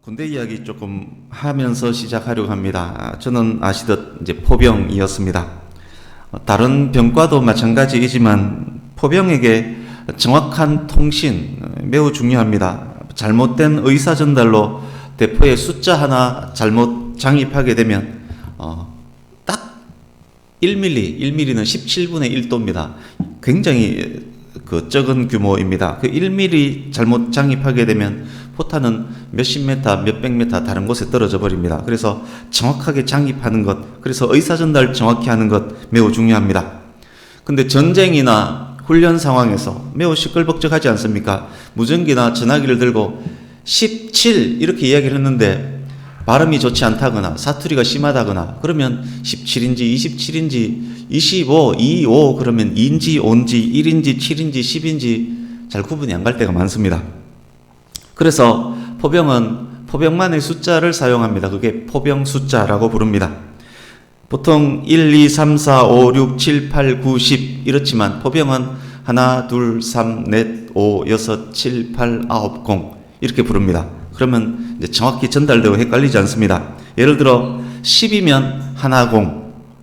군대 이야기 조금 하면서 시작하려고 합니다. 저는 아시듯 이제 포병이었습니다. 다른 병과도 마찬가지이지만 포병에게 정확한 통신 매우 중요합니다. 잘못된 의사 전달로 대포에 숫자 하나 잘못 장입하게 되면 딱 1mm는 17분의 1도입니다. 굉장히 적은 규모입니다. 1mm 잘못 장입하게 되면 포탄은 몇십 메타, 몇백 메타 다른 곳에 떨어져 버립니다. 그래서 정확하게 장입하는 것, 그래서 의사 전달 정확히 하는 것 매우 중요합니다. 근데 전쟁이나 훈련 상황에서 매우 시끌벅적하지 않습니까? 무전기나 전화기를 들고 17 이렇게 이야기를 했는데 발음이 좋지 않다거나 사투리가 심하다거나 그러면 17인지 27인지 25, 25 그러면 2인지 5인지 1인지 7인지 10인지 잘 구분이 안 갈 때가 많습니다. 그래서 포병은 포병만의 숫자를 사용합니다. 그게 포병 숫자라고 부릅니다. 보통 1, 2, 3, 4, 5, 6, 7, 8, 9, 10 이렇지만 포병은 1, 2, 3, 4, 5, 6, 7, 8, 9, 0 이렇게 부릅니다. 그러면 이제 정확히 전달되고 헷갈리지 않습니다. 예를 들어 10이면 1,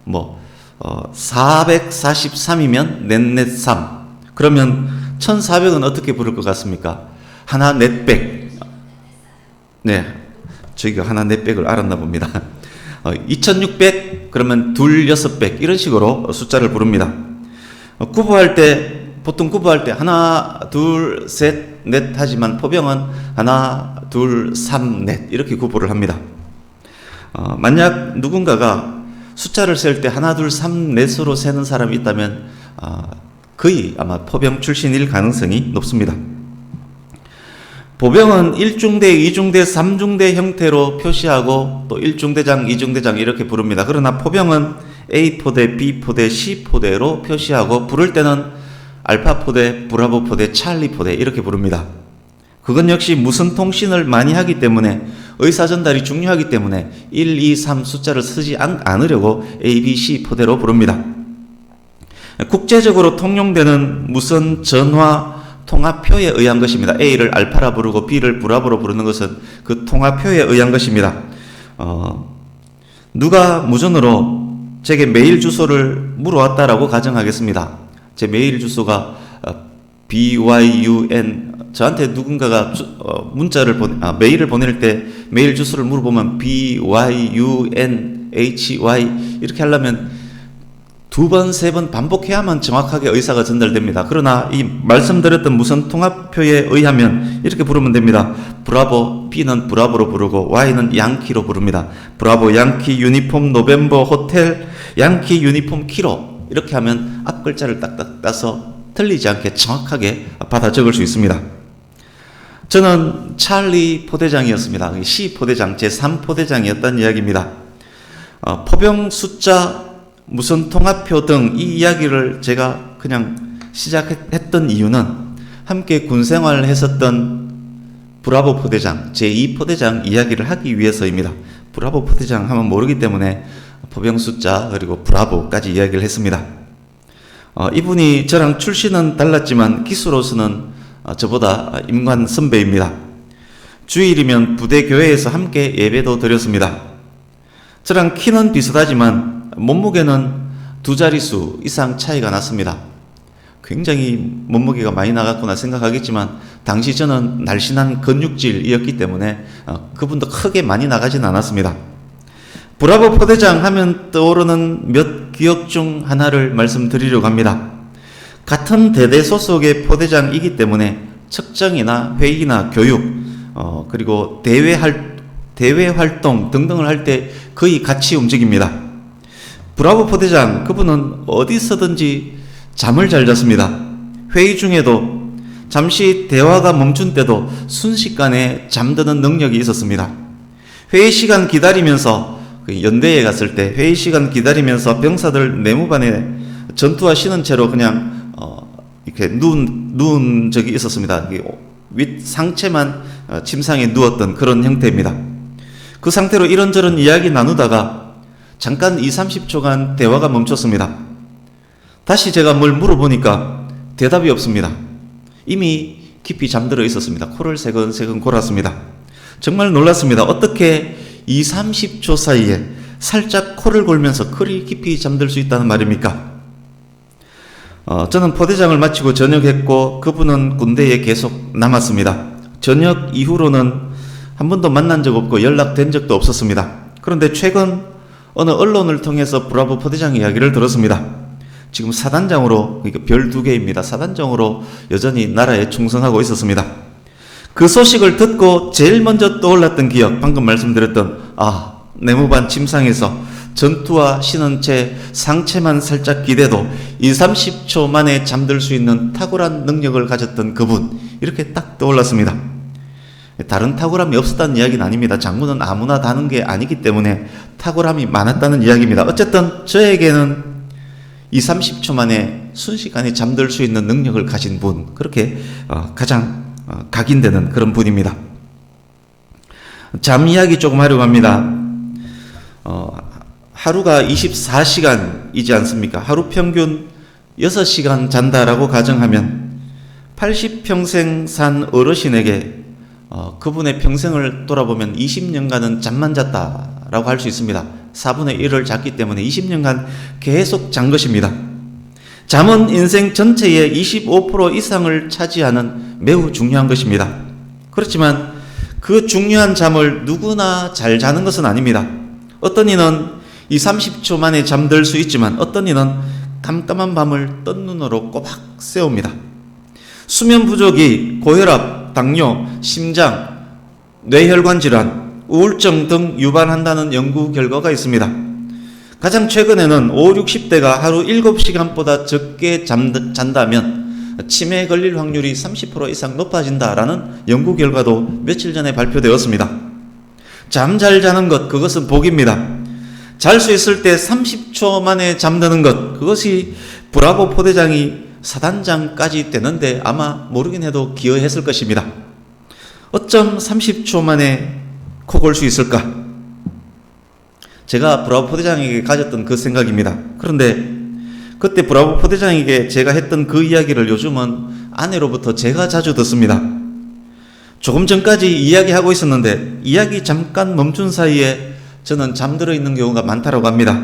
0, 443이면 넷넷 3. 그러면 1400은 어떻게 부를 것 같습니까? 하나 넷백. 네, 저희가 하나 넷백을 알았나 봅니다. 2600 그러면 둘 여섯백 이런 식으로 숫자를 부릅니다. 구부할 때 보통 구부할 때 하나 둘 셋 넷 하지만 포병은 하나 둘 삼 넷 이렇게 구부를 합니다. 만약 누군가가 숫자를 셀 때 하나 둘 삼 넷으로 세는 사람이 있다면 거의 아마 포병 출신일 가능성이 높습니다. 보병은 1중대, 2중대, 3중대 형태로 표시하고 또 1중대장, 2중대장 이렇게 부릅니다. 그러나 포병은 A포대, B포대, C포대로 표시하고 부를 때는 알파포대, 브라보포대, 찰리포대 이렇게 부릅니다. 그건 역시 무선 통신을 많이 하기 때문에 의사 전달이 중요하기 때문에 1, 2, 3 숫자를 쓰지 않으려고 A, B, C 포대로 부릅니다. 국제적으로 통용되는 무선 전화 통화표에 의한 것입니다. A를 알파라 부르고 B를 브라보로 부르는 것은 그 통화표에 의한 것입니다. 누가 무전으로 제게 메일 주소를 물어왔다라고 가정하겠습니다. 제 메일 주소가 BYUN 저한테 누군가가 메일을 보낼 때 메일 주소를 물어보면 BYUNHY 이렇게 하려면 두 번, 세 번 반복해야만 정확하게 의사가 전달됩니다. 그러나 이 말씀드렸던 무선 통화표에 의하면 이렇게 부르면 됩니다. 브라보, B는 브라보로 부르고 Y는 양키로 부릅니다. 브라보, 양키, 유니폼, 노벤버, 호텔, 양키, 유니폼, 키로 이렇게 하면 앞 글자를 딱딱 따서 틀리지 않게 정확하게 받아 적을 수 있습니다. 저는 찰리 포대장이었습니다. C 포대장, 제3포대장이었다는 이야기입니다. 포병 숫자, 무선 통화표 등 이 이야기를 제가 그냥 시작했던 이유는 함께 군생활을 했었던 브라보 포대장, 제2포대장 이야기를 하기 위해서입니다. 브라보 포대장 하면 모르기 때문에 포병 숫자 그리고 브라보까지 이야기를 했습니다. 이분이 저랑 출신은 달랐지만 기수로서는 저보다 임관 선배입니다. 주일이면 부대 교회에서 함께 예배도 드렸습니다. 저랑 키는 비슷하지만 몸무게는 두 자릿수 이상 차이가 났습니다. 굉장히 몸무게가 많이 나갔구나 생각하겠지만 당시 저는 날씬한 근육질이었기 때문에 그분도 크게 많이 나가진 않았습니다. 브라보 포대장 하면 떠오르는 몇 기억 중 하나를 말씀드리려고 합니다. 같은 대대 소속의 포대장이기 때문에 측정이나 회의나 교육 그리고 대외 활동 등등을 할 때 거의 같이 움직입니다. 브라보 포대장 그분은 어디서든지 잠을 잘 잤습니다. 회의 중에도 잠시 대화가 멈춘 때도 순식간에 잠드는 능력이 있었습니다. 회의 시간 기다리면서 연대에 갔을 때 회의 시간 기다리면서 병사들 내무반에 전투화 신은 채로 그냥 이렇게 누운 적이 있었습니다. 윗 상체만 침상에 누웠던 그런 형태입니다. 그 상태로 이런저런 이야기 나누다가 잠깐 20-30초간 대화가 멈췄습니다. 다시 제가 뭘 물어보니까 대답이 없습니다. 이미 깊이 잠들어 있었습니다. 코를 세근세근 골았습니다. 정말 놀랐습니다. 어떻게 2, 30초 사이에 살짝 코를 골면서 그리 깊이 잠들 수 있다는 말입니까? 저는 포대장을 마치고 전역했고 그분은 군대에 계속 남았습니다. 전역 이후로는 한 번도 만난 적 없고 연락된 적도 없었습니다. 그런데 최근 어느 언론을 통해서 브라보 포대장 이야기를 들었습니다. 지금 사단장으로, 그러니까 별 2개입니다. 사단장으로 여전히 나라에 충성하고 있었습니다. 그 소식을 듣고 제일 먼저 떠올랐던 기억, 방금 말씀드렸던 네모반 침상에서 전투화 신은 채 상체만 살짝 기대도 2, 30초 만에 잠들 수 있는 탁월한 능력을 가졌던 그분, 이렇게 딱 떠올랐습니다. 다른 탁월함이 없었다는 이야기는 아닙니다. 장군은 아무나 다는 게 아니기 때문에 탁월함이 많았다는 이야기입니다. 어쨌든 저에게는 2, 30초 만에 순식간에 잠들 수 있는 능력을 가진 분, 그렇게 가장 각인되는 그런 분입니다. 잠 이야기 조금 하려고 합니다. 하루가 24시간이지 않습니까? 하루 평균 6시간 잔다라고 가정하면 80평생 산 어르신에게 그분의 평생을 돌아보면 20년간은 잠만 잤다라고 할 수 있습니다. 4분의 1을 잤기 때문에 20년간 계속 잔 것입니다. 잠은 인생 전체의 25% 이상을 차지하는 매우 중요한 것입니다. 그렇지만 그 중요한 잠을 누구나 잘 자는 것은 아닙니다. 어떤 이는 2, 30초 만에 잠들 수 있지만 어떤 이는 깜깜한 밤을 뜬 눈으로 꼬박 새웁니다. 수면 부족이 고혈압, 당뇨, 심장, 뇌혈관 질환, 우울증 등 유발한다는 연구 결과가 있습니다. 가장 최근에는 5, 60대가 하루 7시간보다 적게 잔다면 치매에 걸릴 확률이 30% 이상 높아진다라는 연구 결과도 며칠 전에 발표되었습니다. 잠 잘 자는 것, 그것은 복입니다. 잘 수 있을 때 30초 만에 잠드는 것, 그것이 브라보 포대장이 사단장까지 되는데 아마 모르긴 해도 기여했을 것입니다. 어쩜 30초 만에 코 골 수 있을까? 제가 브라보 포대장에게 가졌던 그 생각입니다. 그런데 그때 브라보 포대장에게 제가 했던 그 이야기를 요즘은 아내로부터 제가 자주 듣습니다. 조금 전까지 이야기하고 있었는데 이야기 잠깐 멈춘 사이에 저는 잠들어 있는 경우가 많다고 합니다.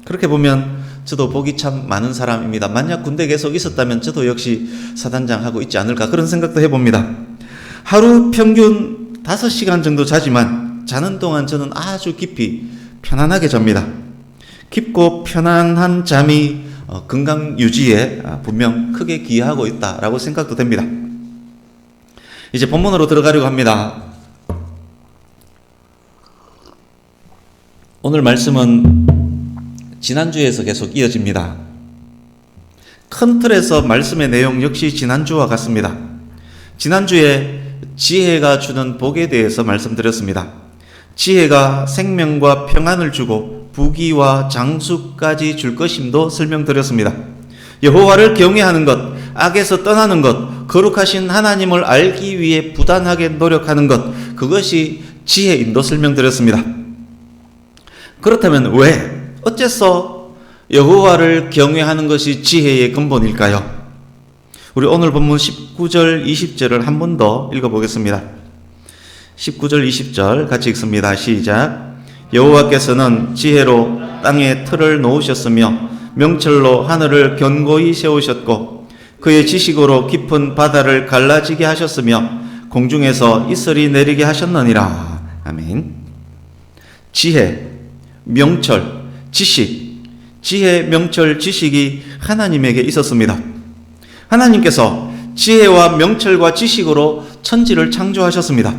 그렇게 보면 저도 복이 참 많은 사람입니다. 만약 군대 계속 있었다면 저도 역시 사단장하고 있지 않을까, 그런 생각도 해봅니다. 하루 평균 5시간 정도 자지만 자는 동안 저는 아주 깊이 편안하게 잡니다. 깊고 편안한 잠이 건강 유지에 분명 크게 기여하고 있다라고 생각도 됩니다. 이제 본문으로 들어가려고 합니다. 오늘 말씀은 지난주에서 계속 이어집니다. 큰 틀에서 말씀의 내용 역시 지난주와 같습니다. 지난주에 지혜가 주는 복에 대해서 말씀드렸습니다. 지혜가 생명과 평안을 주고 부귀와 장수까지 줄 것임도 설명드렸습니다. 여호와를 경외하는 것, 악에서 떠나는 것, 거룩하신 하나님을 알기 위해 부단하게 노력하는 것, 그것이 지혜임도 설명드렸습니다. 그렇다면 왜, 어째서 여호와를 경외하는 것이 지혜의 근본일까요? 우리 오늘 본문 19절, 20절을 한 번 더 읽어보겠습니다. 19절, 20절 같이 읽습니다. 시작. 여호와께서는 지혜로 땅에 틀을 놓으셨으며 명철로 하늘을 견고히 세우셨고 그의 지식으로 깊은 바다를 갈라지게 하셨으며 공중에서 이슬이 내리게 하셨느니라. 아멘. 지혜, 명철, 지식, 지혜, 명철, 지식이 하나님에게 있었습니다. 하나님께서 지혜와 명철과 지식으로 천지를 창조하셨습니다.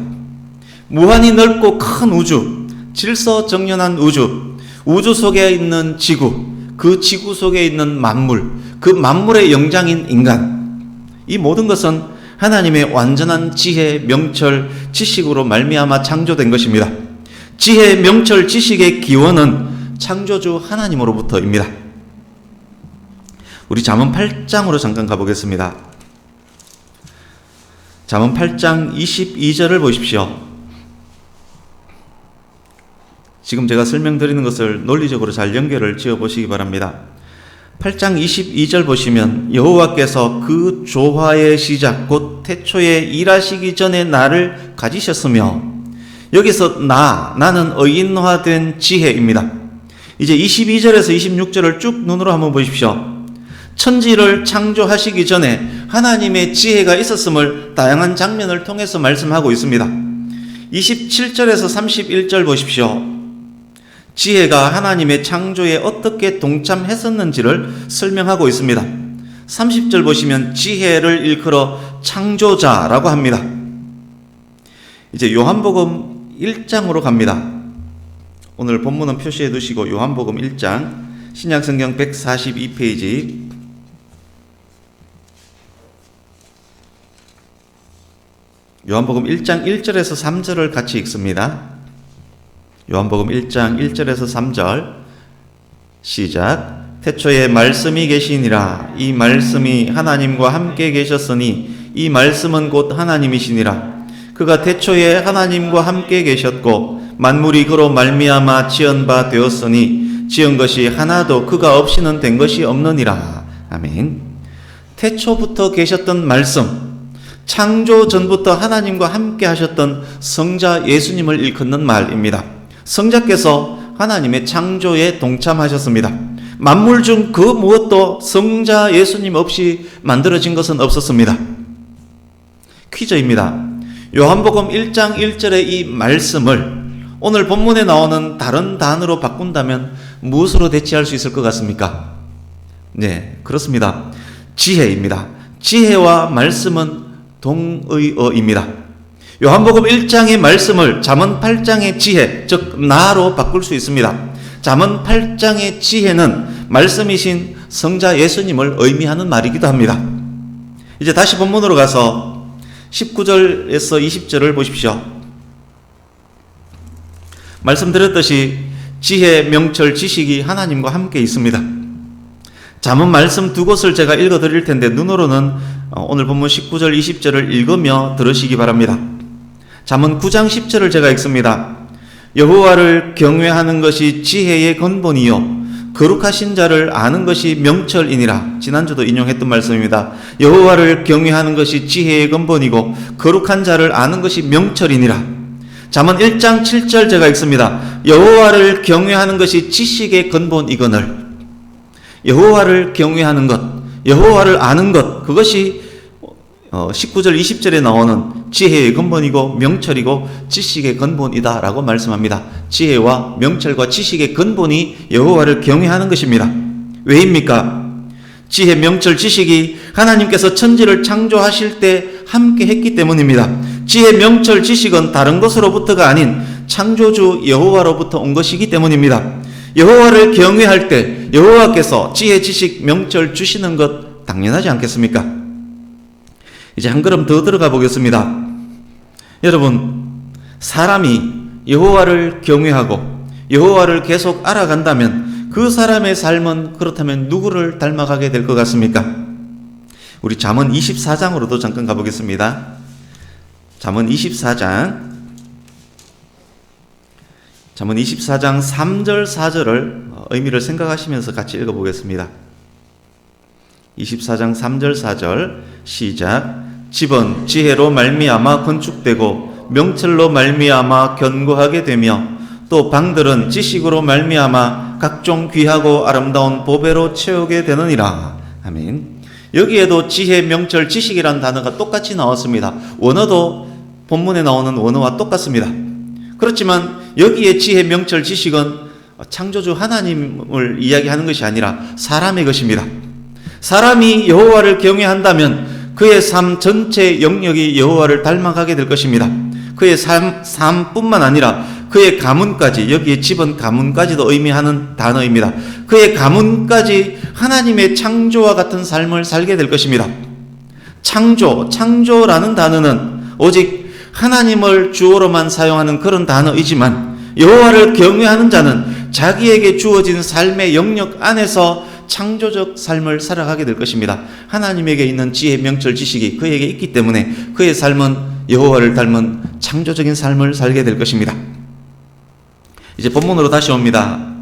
무한히 넓고 큰 우주, 질서정연한 우주, 우주 속에 있는 지구, 그 지구 속에 있는 만물, 그 만물의 영장인 인간, 이 모든 것은 하나님의 완전한 지혜, 명철, 지식으로 말미암아 창조된 것입니다. 지혜, 명철, 지식의 기원은 창조주 하나님으로부터입니다. 우리 잠언 8장으로 잠깐 가보겠습니다. 잠언 8장 22절을 보십시오. 지금 제가 설명드리는 것을 논리적으로 잘 연결을 지어보시기 바랍니다. 8장 22절 보시면 여호와께서 그 조화의 시작 곧 태초에 일하시기 전에 나를 가지셨으며 여기서 나는 의인화된 지혜입니다. 이제 22절에서 26절을 쭉 눈으로 한번 보십시오. 천지를 창조하시기 전에 하나님의 지혜가 있었음을 다양한 장면을 통해서 말씀하고 있습니다. 27절에서 31절 보십시오. 지혜가 하나님의 창조에 어떻게 동참했었는지를 설명하고 있습니다. 30절 보시면 지혜를 일컬어 창조자라고 합니다. 이제 요한복음 1장으로 갑니다. 오늘 본문은 표시해 두시고 요한복음 1장 신약성경 142페이지 요한복음 1장 1절에서 3절을 같이 읽습니다. 요한복음 1장 1절에서 3절 시작. 태초에 말씀이 계시니라. 이 말씀이 하나님과 함께 계셨으니 이 말씀은 곧 하나님이시니라. 그가 태초에 하나님과 함께 계셨고 만물이 그로 말미암아 지은 바 되었으니 지은 것이 하나도 그가 없이는 된 것이 없느니라. 아멘. 태초부터 계셨던 말씀, 창조 전부터 하나님과 함께 하셨던 성자 예수님을 일컫는 말입니다. 성자께서 하나님의 창조에 동참하셨습니다. 만물 중 그 무엇도 성자 예수님 없이 만들어진 것은 없었습니다. 퀴즈입니다. 요한복음 1장 1절의 이 말씀을 오늘 본문에 나오는 다른 단어로 바꾼다면 무엇으로 대체할 수 있을 것 같습니까? 네, 그렇습니다. 지혜입니다. 지혜와 말씀은 동의어입니다. 요한복음 1장의 말씀을 잠언 8장의 지혜, 즉 나로 바꿀 수 있습니다. 잠언 8장의 지혜는 말씀이신 성자 예수님을 의미하는 말이기도 합니다. 이제 다시 본문으로 가서 19절에서 20절을 보십시오. 말씀드렸듯이 지혜, 명철, 지식이 하나님과 함께 있습니다. 잠언 말씀 두 곳을 제가 읽어 드릴 텐데 눈으로는 오늘 본문 19절, 20절을 읽으며 들으시기 바랍니다. 잠언 9장 10절을 제가 읽습니다. 여호와를 경외하는 것이 지혜의 근본이요 거룩하신 자를 아는 것이 명철이니라. 지난주도 인용했던 말씀입니다. 여호와를 경외하는 것이 지혜의 근본이고 거룩한 자를 아는 것이 명철이니라. 잠언 1장 7절 제가 읽습니다. 여호와를 경외하는 것이 지식의 근본이거늘. 여호와를 경외하는 것, 여호와를 아는 것, 그것이 19절 20절에 나오는 지혜의 근본이고 명철이고 지식의 근본이다 라고 말씀합니다. 지혜와 명철과 지식의 근본이 여호와를 경외하는 것입니다. 왜입니까? 지혜, 명철, 지식이 하나님께서 천지를 창조하실 때 함께 했기 때문입니다. 지혜, 명철, 지식은 다른 것으로부터가 아닌 창조주 여호와로부터 온 것이기 때문입니다. 여호와를 경외할 때 여호와께서 지혜, 지식, 명철 주시는 것 당연하지 않겠습니까? 이제 한 걸음 더 들어가 보겠습니다. 여러분, 사람이 여호와를 경외하고 여호와를 계속 알아간다면 그 사람의 삶은 그렇다면 누구를 닮아가게 될 것 같습니까? 우리 잠언 24장으로도 잠깐 가보겠습니다. 잠언 24장 3절 4절을 의미를 생각하시면서 같이 읽어보겠습니다. 24장 3절 4절 시작. 집은 지혜로 말미암아 건축되고 명철로 말미암아 견고하게 되며 또 방들은 지식으로 말미암아 각종 귀하고 아름다운 보배로 채우게 되느니라. 아멘. 여기에도 지혜, 명철, 지식이라는 단어가 똑같이 나왔습니다. 원어도 본문에 나오는 원어와 똑같습니다. 그렇지만 여기에 지혜, 명철, 지식은 창조주 하나님을 이야기하는 것이 아니라 사람의 것입니다. 사람이 여호와를 경외한다면 그의 삶 전체 영역이 여호와를 닮아가게 될 것입니다. 그의 삶뿐만 아니라 그의 가문까지, 여기에 집은 가문까지도 의미하는 단어입니다. 그의 가문까지 하나님의 창조와 같은 삶을 살게 될 것입니다. 창조라는 단어는 오직 하나님을 주어로만 사용하는 그런 단어이지만 여호와를 경외하는 자는 자기에게 주어진 삶의 영역 안에서 창조적 삶을 살아가게 될 것입니다. 하나님에게 있는 지혜, 명철, 지식이 그에게 있기 때문에 그의 삶은 여호와를 닮은 창조적인 삶을 살게 될 것입니다. 이제 본문으로 다시 옵니다.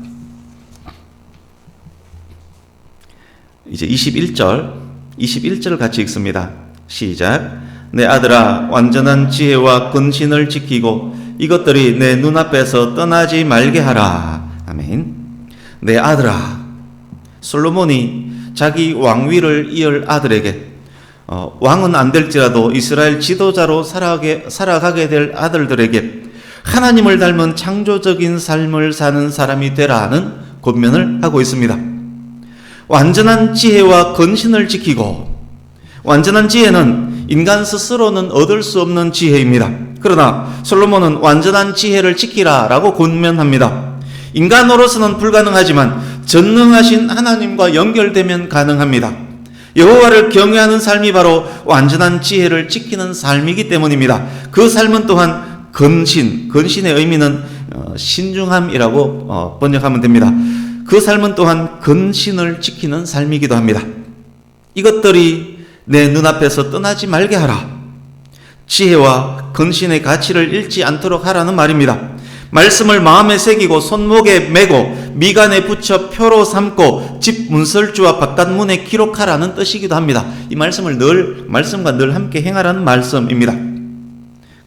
이제 21절 같이 읽습니다. 시작. 내 아들아, 완전한 지혜와 근신을 지키고 이것들이 내 눈앞에서 떠나지 말게 하라. 아멘. 내 아들아, 솔로몬이 자기 왕위를 이을 아들에게 왕은 안 될지라도 이스라엘 지도자로 살아가게 될 아들들에게 하나님을 닮은 창조적인 삶을 사는 사람이 되라는 권면을 하고 있습니다. 완전한 지혜와 근신을 지키고, 완전한 지혜는 인간 스스로는 얻을 수 없는 지혜입니다. 그러나 솔로몬은 완전한 지혜를 지키라 라고 권면합니다. 인간으로서는 불가능하지만 전능하신 하나님과 연결되면 가능합니다. 여호와를 경외하는 삶이 바로 완전한 지혜를 지키는 삶이기 때문입니다. 그 삶은 또한 근신의 의미는 신중함이라고 번역하면 됩니다. 그 삶은 또한 근신을 지키는 삶이기도 합니다. 이것들이 내 눈앞에서 떠나지 말게 하라. 지혜와 근신의 가치를 잃지 않도록 하라는 말입니다. 말씀을 마음에 새기고 손목에 메고 미간에 붙여 표로 삼고 집 문설주와 바깥문에 기록하라는 뜻이기도 합니다. 이 말씀과 늘 함께 행하라는 말씀입니다.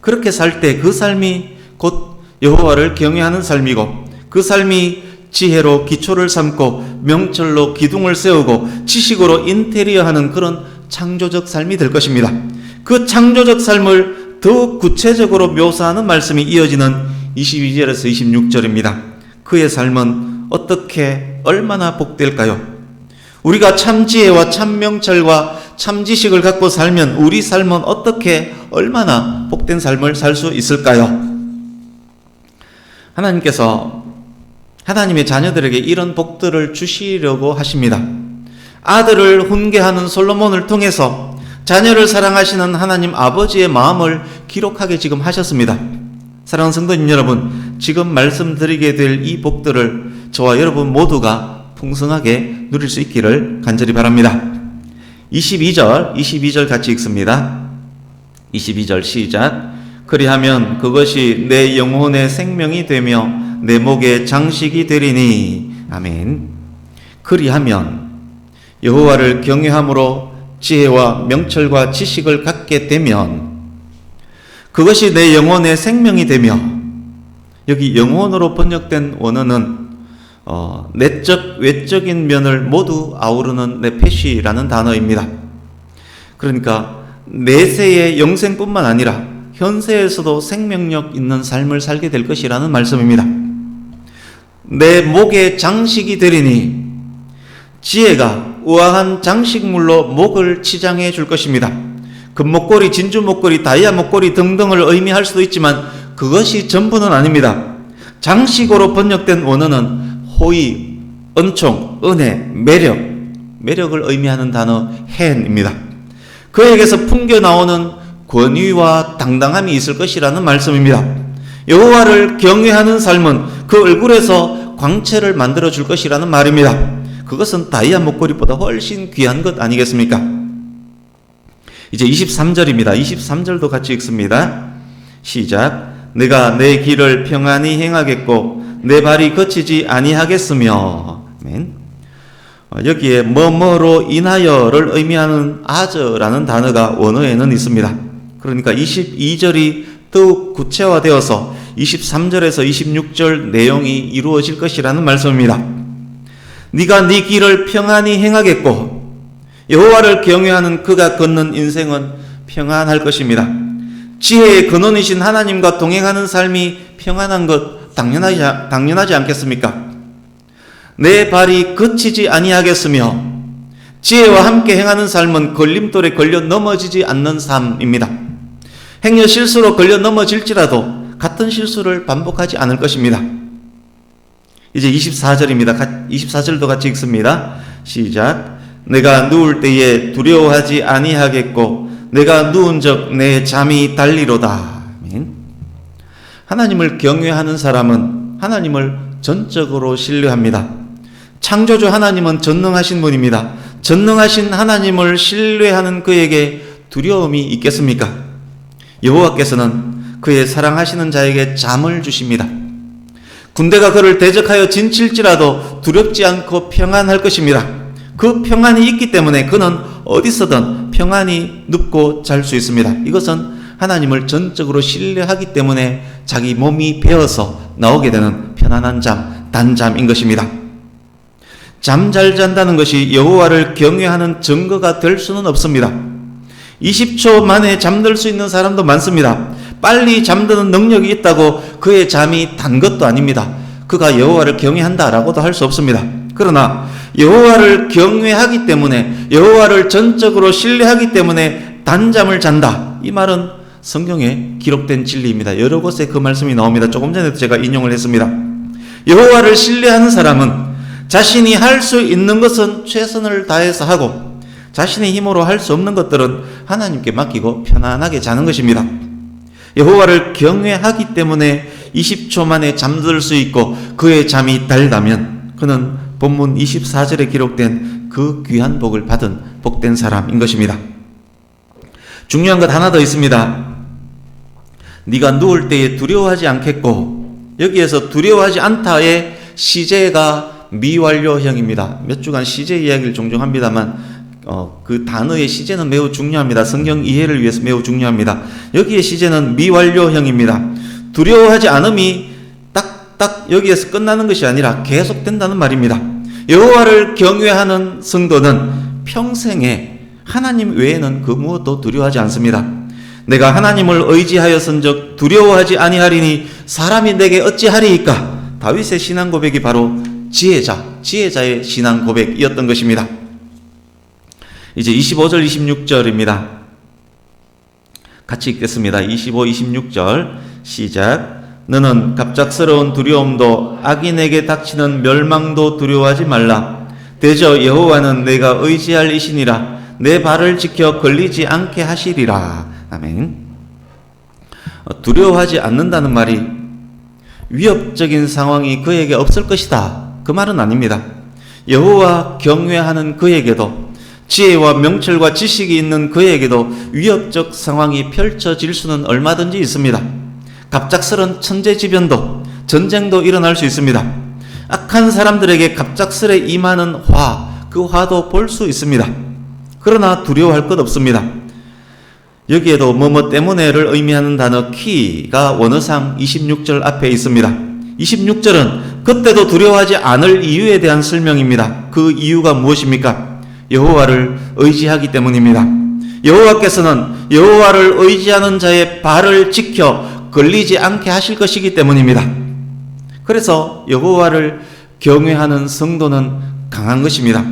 그렇게 살 때 그 삶이 곧 여호와를 경외하는 삶이고, 그 삶이 지혜로 기초를 삼고 명철로 기둥을 세우고 지식으로 인테리어하는 그런 창조적 삶이 될 것입니다. 그 창조적 삶을 더욱 구체적으로 묘사하는 말씀이 이어지는 22절에서 26절입니다. 그의 삶은 어떻게 얼마나 복될까요? 우리가 참 지혜와 참 명철과 참 지식을 갖고 살면 우리 삶은 어떻게 얼마나 복된 삶을 살 수 있을까요? 하나님께서 하나님의 자녀들에게 이런 복들을 주시려고 하십니다. 아들을 훈계하는 솔로몬을 통해서 자녀를 사랑하시는 하나님 아버지의 마음을 기록하게 지금 하셨습니다. 사랑하는 성도님 여러분, 지금 말씀드리게 될 이 복들을 저와 여러분 모두가 풍성하게 누릴 수 있기를 간절히 바랍니다. 22절 같이 읽습니다. 22절 시작. 그리하면 그것이 내 영혼의 생명이 되며 내 목의 장식이 되리니. 아멘. 그리하면 여호와를 경외함으로 지혜와 명철과 지식을 갖게 되면 그것이 내 영혼의 생명이 되며, 여기 영혼으로 번역된 원어는 내적, 외적인 면을 모두 아우르는 네페시라는 단어입니다. 그러니까 내세의 영생뿐만 아니라 현세에서도 생명력 있는 삶을 살게 될 것이라는 말씀입니다. 내 목에 장식이 되리니, 지혜가 우아한 장식물로 목을 치장해 줄 것입니다. 금목걸이, 진주 목걸이, 다이아 목걸이 등등을 의미할 수도 있지만 그것이 전부는 아닙니다. 장식으로 번역된 원어는 호의, 은총, 은혜, 매력을 의미하는 단어 헨입니다. 그에게서 풍겨 나오는 권위와 당당함이 있을 것이라는 말씀입니다. 여호와를 경외하는 삶은 그 얼굴에서 광채를 만들어 줄 것이라는 말입니다. 그것은 다이아 목걸이보다 훨씬 귀한 것 아니겠습니까? 이제 23절입니다. 23절도 같이 읽습니다. 시작. 내가 내 길을 평안히 행하겠고 내 발이 거치지 아니하겠으며. 아멘. 여기에 뭐뭐로 인하여를 의미하는 아저라는 단어가 원어에는 있습니다. 그러니까 22절이 더욱 구체화되어서 23절에서 26절 내용이 이루어질 것이라는 말씀입니다. 네가 네 길을 평안히 행하겠고, 여호와를 경외하는 그가 걷는 인생은 평안할 것입니다. 지혜의 근원이신 하나님과 동행하는 삶이 평안한 것 당연하지 않겠습니까? 내 발이 거치지 아니하겠으며, 지혜와 함께 행하는 삶은 걸림돌에 걸려 넘어지지 않는 삶입니다. 행여 실수로 걸려 넘어질지라도 같은 실수를 반복하지 않을 것입니다. 이제 24절입니다. 24절도 같이 읽습니다. 시작. 내가 누울 때에 두려워하지 아니하겠고 내가 누운 적 내 잠이 달리로다. 하나님을 경외하는 사람은 하나님을 전적으로 신뢰합니다. 창조주 하나님은 전능하신 분입니다. 전능하신 하나님을 신뢰하는 그에게 두려움이 있겠습니까? 여호와께서는 그의 사랑하시는 자에게 잠을 주십니다. 군대가 그를 대적하여 진칠지라도 두렵지 않고 평안할 것입니다. 그 평안이 있기 때문에 그는 어디서든 평안히 눕고 잘 수 있습니다. 이것은 하나님을 전적으로 신뢰하기 때문에 자기 몸이 배어서 나오게 되는 편안한 잠, 단잠인 것입니다. 잠 잘 잔다는 것이 여호와를 경외하는 증거가 될 수는 없습니다. 20초 만에 잠들 수 있는 사람도 많습니다. 빨리 잠드는 능력이 있다고 그의 잠이 단 것도 아닙니다. 그가 여호와를 경외한다라고도 할 수 없습니다. 그러나 여호와를 경외하기 때문에, 여호와를 전적으로 신뢰하기 때문에 단잠을 잔다, 이 말은 성경에 기록된 진리입니다. 여러 곳에 그 말씀이 나옵니다. 조금 전에도 제가 인용을 했습니다. 여호와를 신뢰하는 사람은 자신이 할 수 있는 것은 최선을 다해서 하고, 자신의 힘으로 할 수 없는 것들은 하나님께 맡기고 편안하게 자는 것입니다. 여호와를 경외하기 때문에 20초 만에 잠들 수 있고 그의 잠이 달다면 그는 본문 24절에 기록된 그 귀한 복을 받은 복된 사람인 것입니다. 중요한 것 하나 더 있습니다. 네가 누울 때에 두려워하지 않겠고, 여기에서 두려워하지 않다의 시제가 미완료형입니다. 몇 주간 시제 이야기를 종종 합니다만 그 단어의 시제는 매우 중요합니다. 성경 이해를 위해서 매우 중요합니다. 여기의 시제는 미완료형입니다. 두려워하지 않음이 딱 여기에서 끝나는 것이 아니라 계속된다는 말입니다. 여호와를 경외하는 성도는 평생에 하나님 외에는 그 무엇도 두려워하지 않습니다. 내가 하나님을 의지하였은즉 두려워하지 아니하리니 사람이 내게 어찌하리이까. 다윗의 신앙 고백이 바로 지혜자의 신앙 고백이었던 것입니다. 이제 25절 26절입니다. 같이 읽겠습니다. 25, 26절 시작. 너는 갑작스러운 두려움도 악인에게 닥치는 멸망도 두려워하지 말라. 대저 여호와는 내가 의지할 이시니라. 내 발을 지켜 걸리지 않게 하시리라. 아멘. 두려워하지 않는다는 말이 위협적인 상황이 그에게 없을 것이다, 그 말은 아닙니다. 여호와 경외하는 그에게도, 지혜와 명철과 지식이 있는 그에게도 위협적 상황이 펼쳐질 수는 얼마든지 있습니다. 갑작스런 천재지변도, 전쟁도 일어날 수 있습니다. 악한 사람들에게 갑작스레 임하는 그 화도 볼 수 있습니다. 그러나 두려워할 것 없습니다. 여기에도 뭐뭐 때문에를 의미하는 단어 키가 원어상 26절 앞에 있습니다. 26절은 그때도 두려워하지 않을 이유에 대한 설명입니다. 그 이유가 무엇입니까? 여호와를 의지하기 때문입니다. 여호와께서는 여호와를 의지하는 자의 발을 지켜 걸리지 않게 하실 것이기 때문입니다. 그래서 여호와를 경외하는 성도는 강한 것입니다.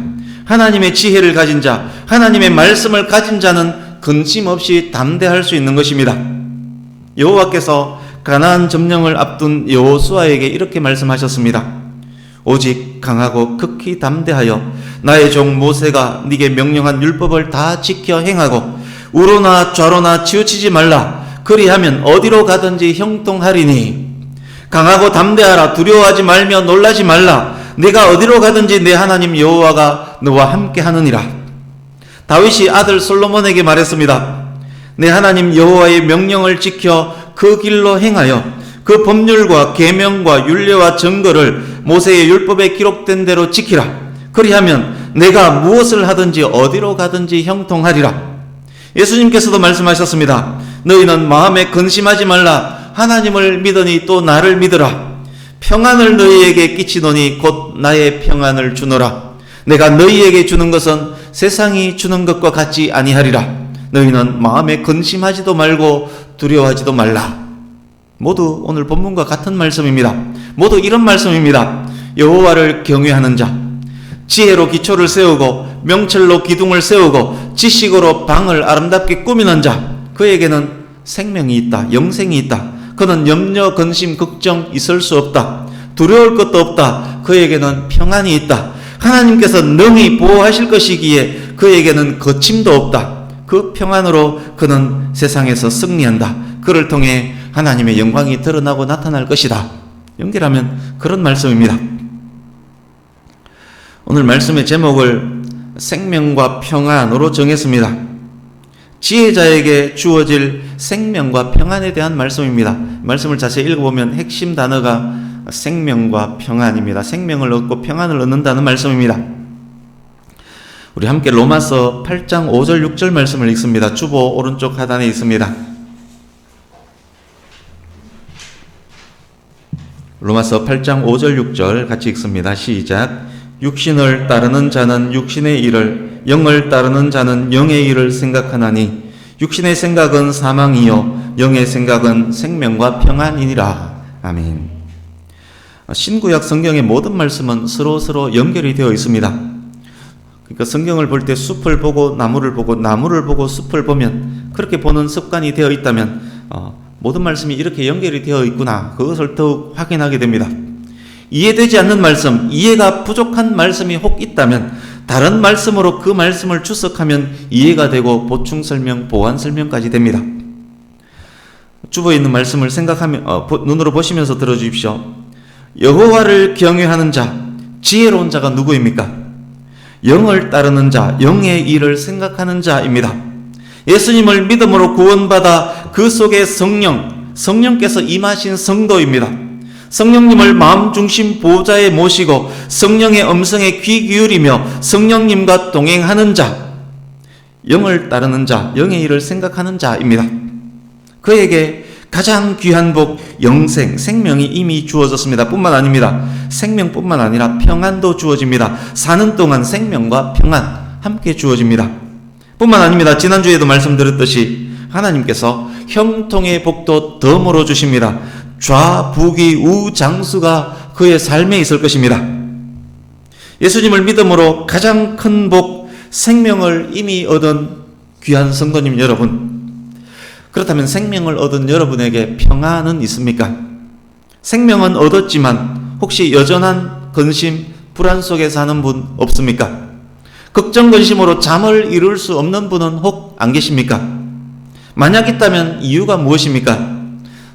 하나님의 지혜를 가진 자, 하나님의 말씀을 가진 자는 근심 없이 담대할 수 있는 것입니다. 여호와께서 가나안 점령을 앞둔 여호수아에게 이렇게 말씀하셨습니다. 오직 강하고 극히 담대하여 나의 종 모세가 네게 명령한 율법을 다 지켜 행하고 우로나 좌로나 치우치지 말라. 그리하면 어디로 가든지 형통하리니. 강하고 담대하라. 두려워하지 말며 놀라지 말라. 네가 어디로 가든지 내 하나님 여호와가 너와 함께 하느니라. 다윗이 아들 솔로몬에게 말했습니다. 내 하나님 여호와의 명령을 지켜 그 길로 행하여 그 법률과 계명과 율례와 증거를 모세의 율법에 기록된 대로 지키라. 그리하면 내가 무엇을 하든지 어디로 가든지 형통하리라. 예수님께서도 말씀하셨습니다. 너희는 마음에 근심하지 말라. 하나님을 믿으니 또 나를 믿으라. 평안을 너희에게 끼치노니 곧 나의 평안을 주노라. 내가 너희에게 주는 것은 세상이 주는 것과 같지 아니하리라. 너희는 마음에 근심하지도 말고 두려워하지도 말라. 모두 오늘 본문과 같은 말씀입니다. 모두 이런 말씀입니다. 여호와를 경외하는 자, 지혜로 기초를 세우고 명철로 기둥을 세우고 지식으로 방을 아름답게 꾸미는 자, 그에게는 생명이 있다, 영생이 있다. 그는 염려, 근심, 걱정 있을 수 없다. 두려울 것도 없다. 그에게는 평안이 있다. 하나님께서 능히 보호하실 것이기에 그에게는 거침도 없다. 그 평안으로 그는 세상에서 승리한다. 그를 통해 하나님의 영광이 드러나고 나타날 것이다. 연결하면 그런 말씀입니다. 오늘 말씀의 제목을 생명과 평안으로 정했습니다. 지혜자에게 주어질 생명과 평안에 대한 말씀입니다. 말씀을 자세히 읽어보면 핵심 단어가 생명과 평안입니다. 생명을 얻고 평안을 얻는다는 말씀입니다. 우리 함께 로마서 8장 5절 6절 말씀을 읽습니다. 주보 오른쪽 하단에 있습니다. 로마서 8장 5절 6절 같이 읽습니다. 시작. 육신을 따르는 자는 육신의 일을, 영을 따르는 자는 영의 일을 생각하나니 육신의 생각은 사망이요 영의 생각은 생명과 평안이니라. 아멘. 신구약 성경의 모든 말씀은 서로 연결이 되어 있습니다. 그러니까 성경을 볼 때 숲을 보고 나무를 보고 나무를 보고 숲을 보면, 그렇게 보는 습관이 되어 있다면 모든 말씀이 이렇게 연결이 되어 있구나, 그것을 더욱 확인하게 됩니다. 이해되지 않는 말씀, 이해가 부족한 말씀이 혹 있다면 다른 말씀으로 그 말씀을 주석하면 이해가 되고 보충 설명, 보완 설명까지 됩니다. 주보에 있는 말씀을 생각하며 눈으로 보시면서 들어주십시오. 여호와를 경외하는 자, 지혜로운 자가 누구입니까? 영을 따르는 자, 영의 일을 생각하는 자입니다. 예수님을 믿음으로 구원받아 그 속에 성령께서 임하신 성도입니다. 성령님을 마음 중심 보좌에 모시고 성령의 음성에 귀 기울이며 성령님과 동행하는 자, 영을 따르는 자, 영의 일을 생각하는 자입니다. 그에게 가장 귀한 복, 영생, 생명이 이미 주어졌습니다. 뿐만 아닙니다. 생명뿐만 아니라 평안도 주어집니다. 사는 동안 생명과 평안 함께 주어집니다. 뿐만 아닙니다. 지난주에도 말씀드렸듯이 하나님께서 형통의 복도 덤으로 주십니다. 좌부귀 우장수가 그의 삶에 있을 것입니다. 예수님을 믿음으로 가장 큰 복, 생명을 이미 얻은 귀한 성도님 여러분, 그렇다면 생명을 얻은 여러분에게 평안은 있습니까? 생명은 얻었지만 혹시 여전한 근심, 불안 속에 사는 분 없습니까? 걱정, 근심으로 잠을 이룰 수 없는 분은 혹 안 계십니까? 만약 있다면 이유가 무엇입니까?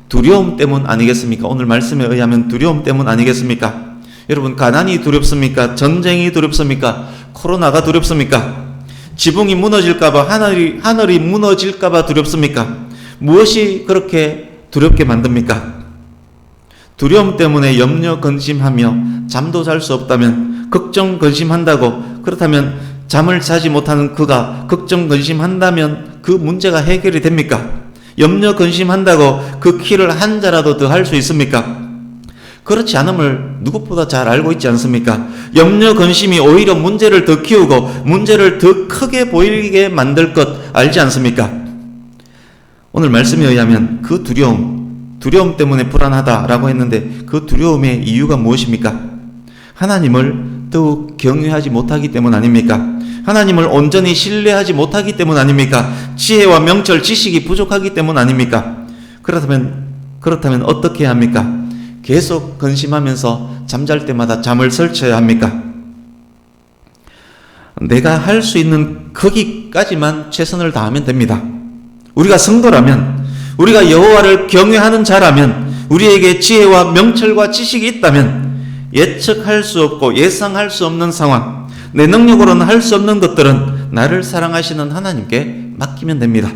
두려움 때문 아니겠습니까? 오늘 말씀에 의하면 두려움 때문 아니겠습니까? 여러분, 가난이 두렵습니까? 전쟁이 두렵습니까? 코로나가 두렵습니까? 지붕이 무너질까봐, 하늘이 무너질까봐 두렵습니까? 무엇이 그렇게 두렵게 만듭니까? 두려움 때문에 염려, 근심하며 잠도 잘 수 없다면, 걱정, 근심한다고, 그렇다면 잠을 자지 못하는 그가 걱정, 근심한다면 그 문제가 해결이 됩니까? 염려, 근심한다고 그 키를 한 자라도 더 할 수 있습니까? 그렇지 않음을 누구보다 잘 알고 있지 않습니까? 염려, 근심이 오히려 문제를 더 키우고 문제를 더 크게 보이게 만들 것 알지 않습니까? 오늘 말씀에 의하면 그 두려움 때문에 불안하다라고 했는데 그 두려움의 이유가 무엇입니까? 하나님을 더욱 경외하지 못하기 때문 아닙니까? 하나님을 온전히 신뢰하지 못하기 때문 아닙니까? 지혜와 명철, 지식이 부족하기 때문 아닙니까? 그렇다면 어떻게 해야 합니까? 계속 근심하면서 잠잘 때마다 잠을 설쳐야 합니까? 내가 할 수 있는 거기까지만 최선을 다하면 됩니다. 우리가 성도라면, 우리가 여호와를 경외하는 자라면, 우리에게 지혜와 명철과 지식이 있다면 예측할 수 없고 예상할 수 없는 상황, 내 능력으로는 할 수 없는 것들은 나를 사랑하시는 하나님께 맡기면 됩니다.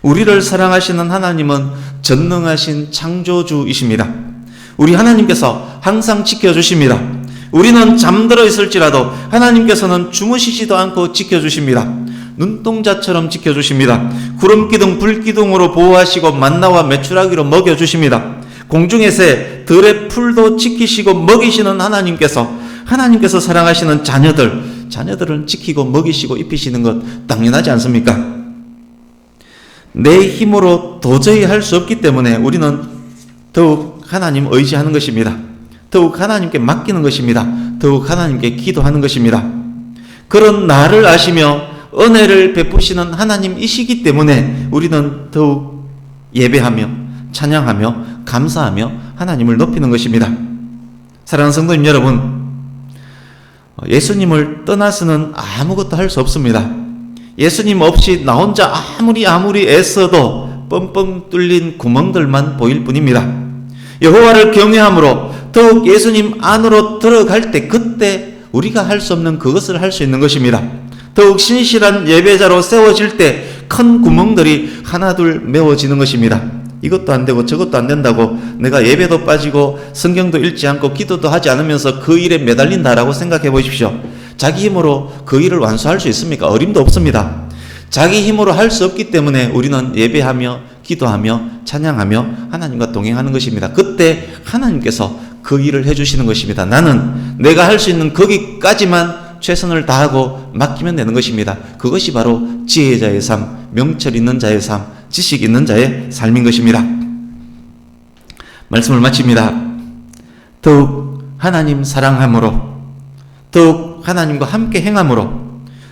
우리를 사랑하시는 하나님은 전능하신 창조주이십니다. 우리 하나님께서 항상 지켜주십니다. 우리는 잠들어 있을지라도 하나님께서는 주무시지도 않고 지켜주십니다. 눈동자처럼 지켜주십니다. 구름기둥, 불기둥으로 보호하시고 만나와 메추라기로 먹여주십니다. 공중의 새, 들의 풀도 지키시고 먹이시는 하나님께서 사랑하시는 자녀들은 지키고 먹이시고 입히시는 것 당연하지 않습니까? 내 힘으로 도저히 할 수 없기 때문에 우리는 더욱 하나님 의지하는 것입니다. 더욱 하나님께 맡기는 것입니다. 더욱 하나님께 기도하는 것입니다. 그런 나를 아시며 은혜를 베푸시는 하나님이시기 때문에 우리는 더욱 예배하며 찬양하며 감사하며 하나님을 높이는 것입니다. 사랑하는 성도님 여러분, 예수님을 떠나서는 아무것도 할 수 없습니다. 예수님 없이 나 혼자 아무리 애써도 뻥뻥 뚫린 구멍들만 보일 뿐입니다. 여호와를 경외함으로 더욱 예수님 안으로 들어갈 때, 그때 우리가 할 수 없는 그것을 할 수 있는 것입니다. 더욱 신실한 예배자로 세워질 때 큰 구멍들이 하나둘 메워지는 것입니다. 이것도 안 되고 저것도 안 된다고 내가 예배도 빠지고 성경도 읽지 않고 기도도 하지 않으면서 그 일에 매달린다라고 생각해 보십시오. 자기 힘으로 그 일을 완수할 수 있습니까? 어림도 없습니다. 자기 힘으로 할 수 없기 때문에 우리는 예배하며 기도하며 찬양하며 하나님과 동행하는 것입니다. 그때 하나님께서 그 일을 해주시는 것입니다. 나는 내가 할 수 있는 거기까지만 최선을 다하고 맡기면 되는 것입니다. 그것이 바로 지혜자의 삶, 명철 있는 자의 삶, 지식 있는 자의 삶인 것입니다. 말씀을 마칩니다. 더욱 하나님 사랑함으로, 더욱 하나님과 함께 행함으로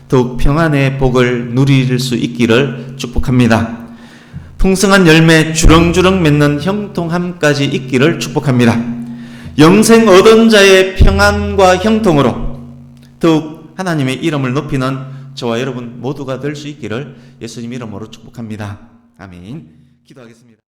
더욱 평안의 복을 누릴 수 있기를 축복합니다. 풍성한 열매 주렁주렁 맺는 형통함까지 있기를 축복합니다. 영생 얻은 자의 평안과 형통으로 더욱 하나님의 이름을 높이는 저와 여러분 모두가 될 수 있기를 예수님 이름으로 축복합니다. 아멘. 기도하겠습니다.